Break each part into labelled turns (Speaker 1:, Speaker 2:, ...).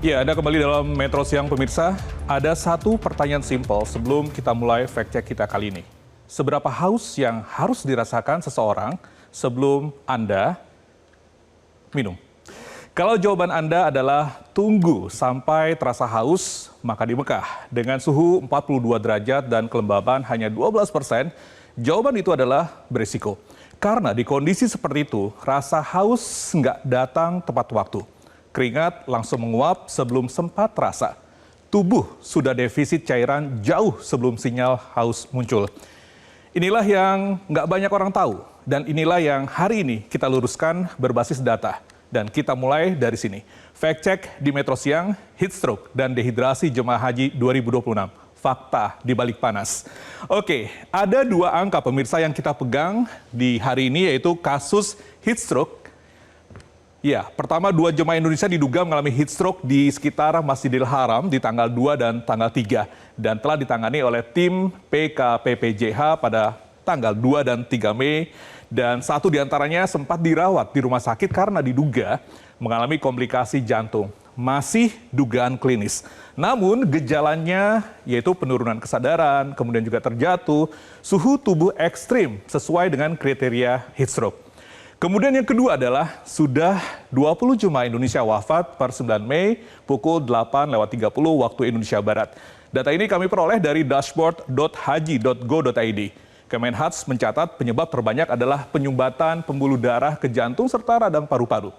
Speaker 1: Ya, Anda kembali dalam Metro Siang pemirsa. Ada satu pertanyaan simpel sebelum kita mulai fact check kita kali ini. Seberapa haus yang harus dirasakan seseorang sebelum Anda minum? Kalau jawaban Anda adalah tunggu sampai terasa haus, maka di Mekah dengan suhu 42 derajat dan kelembaban hanya 12%, jawaban itu adalah berisiko. Karena di kondisi seperti itu, rasa haus nggak datang tepat waktu. Keringat langsung menguap sebelum sempat terasa. Tubuh sudah defisit cairan jauh sebelum sinyal haus muncul. Inilah yang nggak banyak orang tahu. Dan inilah yang hari ini kita luruskan berbasis data. Dan kita mulai dari sini. Fact check di Metro Siang, heat stroke dan dehidrasi jemaah haji 2026. Fakta di balik panas. Oke, ada dua angka pemirsa yang kita pegang di hari ini yaitu kasus heat stroke. Ya, pertama 2 jemaah Indonesia diduga mengalami heat stroke di sekitar Masjidil Haram di tanggal 2 dan tanggal 3. Dan telah ditangani oleh tim PKPPJH pada tanggal 2 dan 3 Mei. Dan satu diantaranya sempat dirawat di rumah sakit karena diduga mengalami komplikasi jantung. Masih dugaan klinis. Namun gejalanya yaitu penurunan kesadaran, kemudian juga terjatuh, suhu tubuh ekstrim sesuai dengan kriteria heat stroke. Kemudian yang kedua adalah sudah 20 jemaah Indonesia wafat per 9 Mei pukul 8.30 waktu Indonesia Barat. Data ini kami peroleh dari dashboard.haji.go.id. Kemenhats mencatat penyebab terbanyak adalah penyumbatan pembuluh darah ke jantung serta radang paru-paru.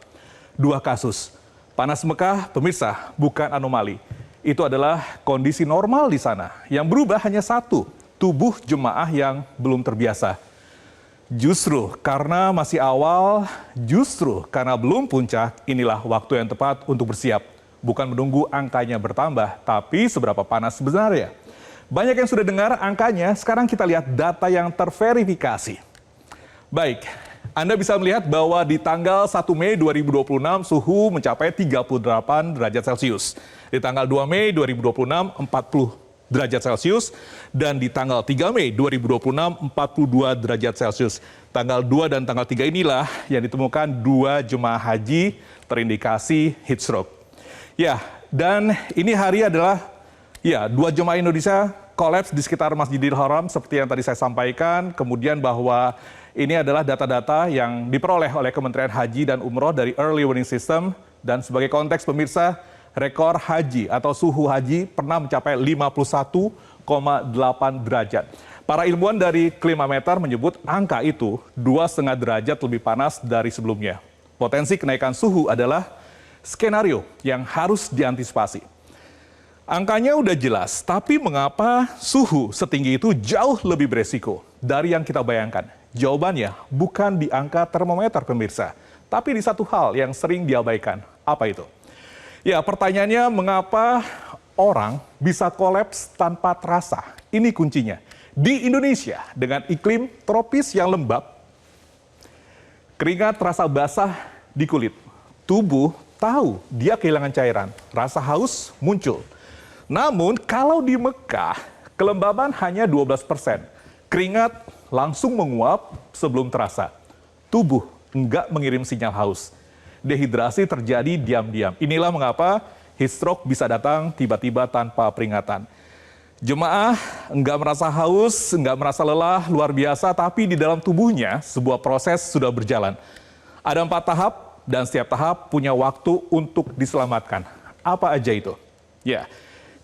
Speaker 1: 2 kasus. Panas Mekah, pemirsa, bukan anomali. Itu adalah kondisi normal di sana. Yang berubah hanya satu, tubuh jemaah yang belum terbiasa. Justru karena masih awal, justru karena belum puncak, inilah waktu yang tepat untuk bersiap. Bukan menunggu angkanya bertambah, tapi seberapa panas sebenarnya. Banyak yang sudah dengar angkanya, sekarang kita lihat data yang terverifikasi. Baik, Anda bisa melihat bahwa di tanggal 1 Mei 2026 suhu mencapai 38 derajat Celcius. Di tanggal 2 Mei 2026, 40 derajat Celcius, dan di tanggal 3 Mei 2026, 42 derajat Celcius. Tanggal 2 dan tanggal 3 inilah yang ditemukan 2 jemaah haji terindikasi heat stroke. Ya, dan ini hari adalah 2 jemaah Indonesia kolaps di sekitar Masjidil Haram seperti yang tadi saya sampaikan. Kemudian bahwa ini adalah data-data yang diperoleh oleh Kementerian Haji dan Umroh dari Early Warning System. Dan sebagai konteks pemirsa, rekor haji atau suhu haji pernah mencapai 51,8 derajat. Para ilmuwan dari Klimameter menyebut angka itu 2,5 derajat lebih panas dari sebelumnya. Potensi kenaikan suhu adalah skenario yang harus diantisipasi. Angkanya udah jelas, tapi mengapa suhu setinggi itu jauh lebih beresiko dari yang kita bayangkan? Jawabannya bukan di angka termometer pemirsa, tapi di satu hal yang sering diabaikan. Apa itu? Ya, pertanyaannya mengapa orang bisa kolaps tanpa terasa? Ini kuncinya. Di Indonesia dengan iklim tropis yang lembab, keringat terasa basah di kulit. Tubuh tahu dia kehilangan cairan, rasa haus muncul. Namun kalau di Mekah, kelembaban hanya 12%. Keringat langsung menguap sebelum terasa. Tubuh enggak mengirim sinyal haus. Dehidrasi terjadi diam-diam. Inilah mengapa heat stroke bisa datang tiba-tiba tanpa peringatan. Jemaah enggak merasa haus, enggak merasa lelah, luar biasa, tapi di dalam tubuhnya sebuah proses sudah berjalan. Ada 4 tahap dan setiap tahap punya waktu untuk diselamatkan. Apa aja itu? Ya,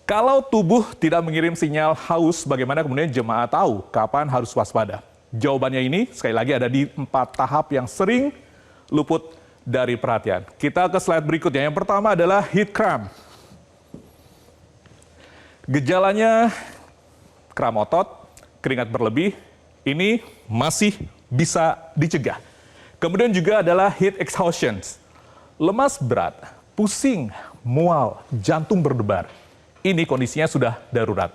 Speaker 1: kalau tubuh tidak mengirim sinyal haus, bagaimana kemudian jemaah tahu kapan harus waspada? Jawabannya ini sekali lagi ada di 4 tahap yang sering luput dari perhatian. Kita ke slide berikutnya. Yang pertama adalah heat cramp. Gejalanya kram otot, keringat berlebih, ini masih bisa dicegah. Kemudian juga adalah heat exhaustion. Lemas berat, pusing, mual, jantung berdebar. Ini kondisinya sudah darurat.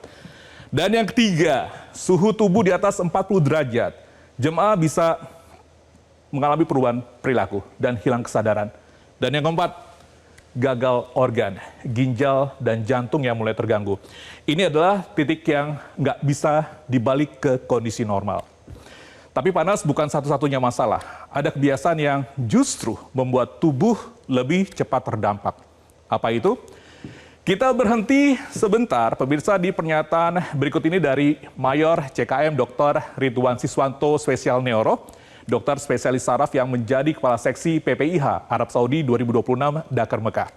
Speaker 1: Dan yang ketiga, suhu tubuh di atas 40 derajat. Jemaah bisa mengalami perubahan perilaku dan hilang kesadaran. Dan yang keempat, gagal organ, ginjal dan jantung yang mulai terganggu. Ini adalah titik yang nggak bisa dibalik ke kondisi normal. Tapi panas bukan satu-satunya masalah. Ada kebiasaan yang justru membuat tubuh lebih cepat terdampak. Apa itu? Kita berhenti sebentar, pemirsa, di pernyataan berikut ini dari Mayor CKM Dr. Ridwan Siswanto, Spesial Neuro, dokter spesialis saraf yang menjadi Kepala Seksi PPIH Arab Saudi 2026 Dakar Mekah.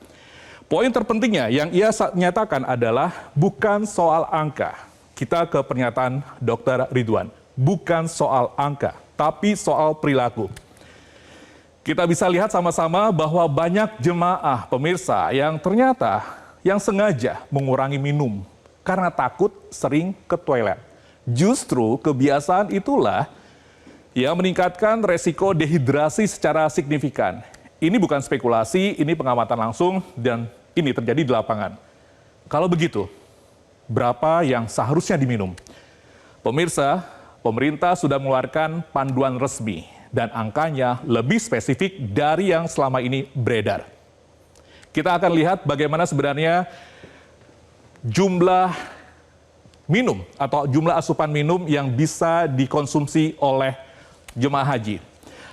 Speaker 1: Poin terpentingnya yang ia nyatakan adalah bukan soal angka. Kita ke pernyataan Dr. Ridwan. Bukan soal angka, tapi soal perilaku. Kita bisa lihat sama-sama bahwa banyak jemaah pemirsa yang ternyata yang sengaja mengurangi minum karena takut sering ke toilet. Justru kebiasaan itulah yang meningkatkan resiko dehidrasi secara signifikan. Ini bukan spekulasi, ini pengamatan langsung dan ini terjadi di lapangan. Kalau begitu, berapa yang seharusnya diminum? Pemirsa, pemerintah sudah mengeluarkan panduan resmi dan angkanya lebih spesifik dari yang selama ini beredar. Kita akan lihat bagaimana sebenarnya jumlah minum atau jumlah asupan minum yang bisa dikonsumsi oleh jemaah haji.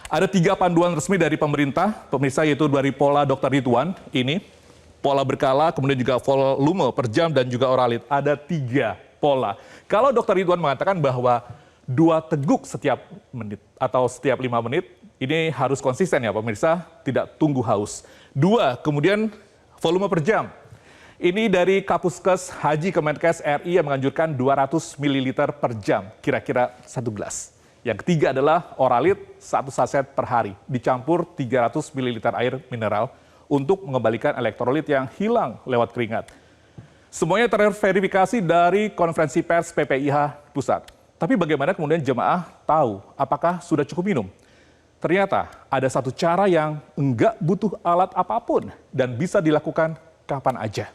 Speaker 1: Ada 3 panduan resmi dari pemerintah, pemirsa, yaitu dari pola Dr. Ridwan, ini, pola berkala, kemudian juga volume per jam, dan juga oralit. Ada 3 pola. Kalau Dr. Ridwan mengatakan bahwa 2 teguk setiap menit atau setiap 5 menit, ini harus konsisten ya pemirsa, tidak tunggu haus. 2, kemudian volume per jam. Ini dari Kapuskes Haji Kemenkes RI yang menganjurkan 200 ml per jam, kira-kira 1 gelas. Yang ketiga adalah oralit 1 saset per hari, dicampur 300 ml air mineral untuk mengembalikan elektrolit yang hilang lewat keringat. Semuanya terverifikasi dari konferensi pers PPIH Pusat. Tapi bagaimana kemudian jemaah tahu apakah sudah cukup minum? Ternyata ada satu cara yang enggak butuh alat apapun dan bisa dilakukan kapan aja.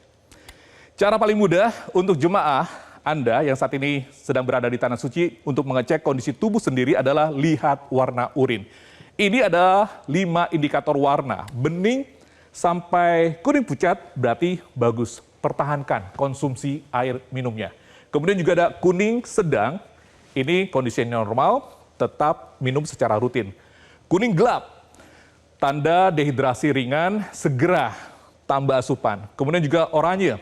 Speaker 1: Cara paling mudah untuk jemaah Anda yang saat ini sedang berada di Tanah Suci untuk mengecek kondisi tubuh sendiri adalah lihat warna urin. Ini ada 5 indikator warna, bening sampai kuning pucat berarti bagus. Pertahankan konsumsi air minumnya. Kemudian juga ada kuning sedang, ini kondisi normal, tetap minum secara rutin. Kuning gelap, tanda dehidrasi ringan, segera tambah asupan. Kemudian juga oranye,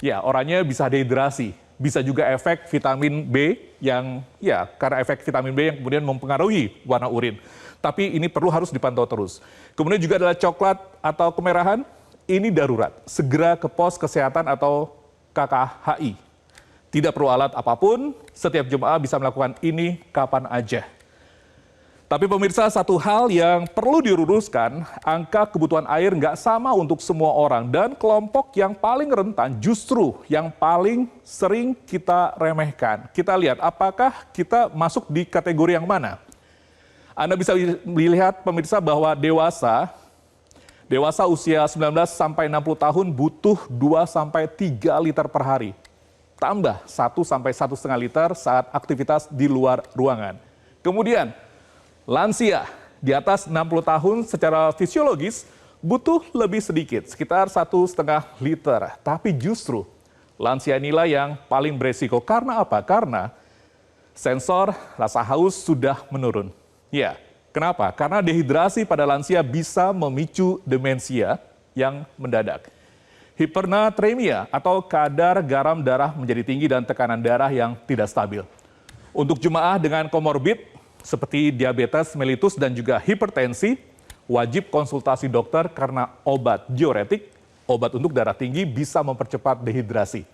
Speaker 1: ya oranye bisa dehidrasi, bisa juga efek vitamin B yang ya karena efek vitamin B yang kemudian mempengaruhi warna urin. Tapi ini perlu harus dipantau terus. Kemudian juga adalah coklat atau kemerahan, ini darurat. Segera ke pos kesehatan atau KKHI. Tidak perlu alat apapun, setiap jemaah bisa melakukan ini kapan aja. Tapi pemirsa, satu hal yang perlu diluruskan, angka kebutuhan air nggak sama untuk semua orang. Dan kelompok yang paling rentan justru yang paling sering kita remehkan. Kita lihat apakah kita masuk di kategori yang mana. Anda bisa melihat pemirsa bahwa dewasa usia 19 sampai 60 tahun butuh 2 sampai 3 liter per hari. Tambah 1 sampai 1,5 liter saat aktivitas di luar ruangan. Kemudian lansia di atas 60 tahun secara fisiologis butuh lebih sedikit, sekitar 1,5 liter. Tapi justru lansia inilah yang paling beresiko. Karena apa? Karena sensor rasa haus sudah menurun. Ya, kenapa? Karena dehidrasi pada lansia bisa memicu demensia yang mendadak. Hipernatremia atau kadar garam darah menjadi tinggi dan tekanan darah yang tidak stabil. Untuk jemaah dengan komorbid seperti diabetes mellitus dan juga hipertensi, wajib konsultasi dokter karena obat diuretik, obat untuk darah tinggi bisa mempercepat dehidrasi.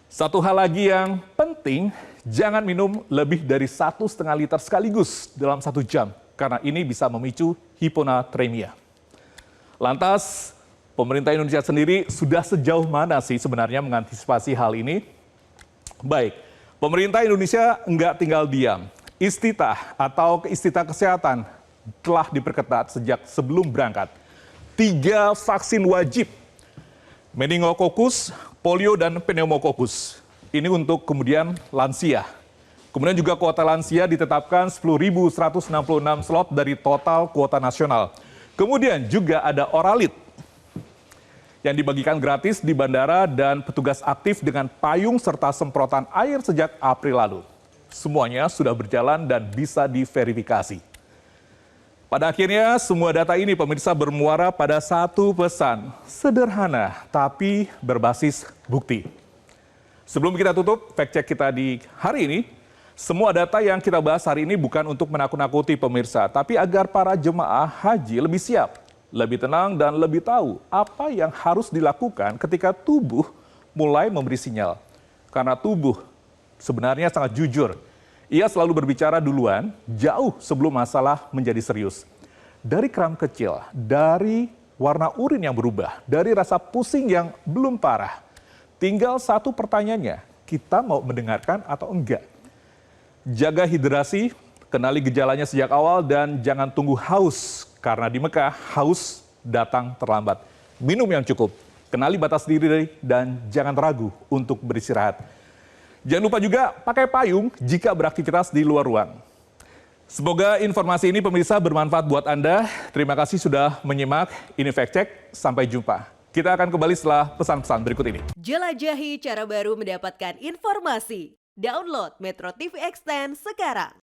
Speaker 1: Satu hal lagi yang penting, jangan minum lebih dari 1,5 liter sekaligus dalam 1 jam, karena ini bisa memicu hiponatremia. Lantas, pemerintah Indonesia sendiri sudah sejauh mana sih sebenarnya mengantisipasi hal ini? Baik, pemerintah Indonesia nggak tinggal diam. Istitah atau Istitah Kesehatan telah diperketat sejak sebelum berangkat. 3 vaksin wajib, meningokokus, polio, dan pneumokokus. Ini untuk kemudian lansia. Kemudian juga kuota lansia ditetapkan 10.166 slot dari total kuota nasional. Kemudian juga ada oralit yang dibagikan gratis di bandara dan petugas aktif dengan payung serta semprotan air sejak April lalu. Semuanya sudah berjalan dan bisa diverifikasi. Pada akhirnya semua data ini pemirsa bermuara pada satu pesan, sederhana tapi berbasis bukti. Sebelum kita tutup fact check kita di hari ini, semua data yang kita bahas hari ini bukan untuk menakut-nakuti pemirsa, tapi agar para jemaah haji lebih siap, lebih tenang dan lebih tahu apa yang harus dilakukan ketika tubuh mulai memberi sinyal. Karena tubuh sebenarnya sangat jujur. Ia selalu berbicara duluan, jauh sebelum masalah menjadi serius. Dari kram kecil, dari warna urin yang berubah, dari rasa pusing yang belum parah. Tinggal satu pertanyaannya, kita mau mendengarkan atau enggak? Jaga hidrasi, kenali gejalanya sejak awal dan jangan tunggu haus. Karena di Mekah, haus datang terlambat. Minum yang cukup, kenali batas diri dan jangan ragu untuk beristirahat. Jangan lupa juga pakai payung jika beraktivitas di luar ruang. Semoga informasi ini pemirsa bermanfaat buat Anda. Terima kasih sudah menyimak. Ini Fact Check. Sampai jumpa. Kita akan kembali setelah pesan-pesan berikut ini.
Speaker 2: Jelajahi cara baru mendapatkan informasi. Download Metro TV Extend sekarang.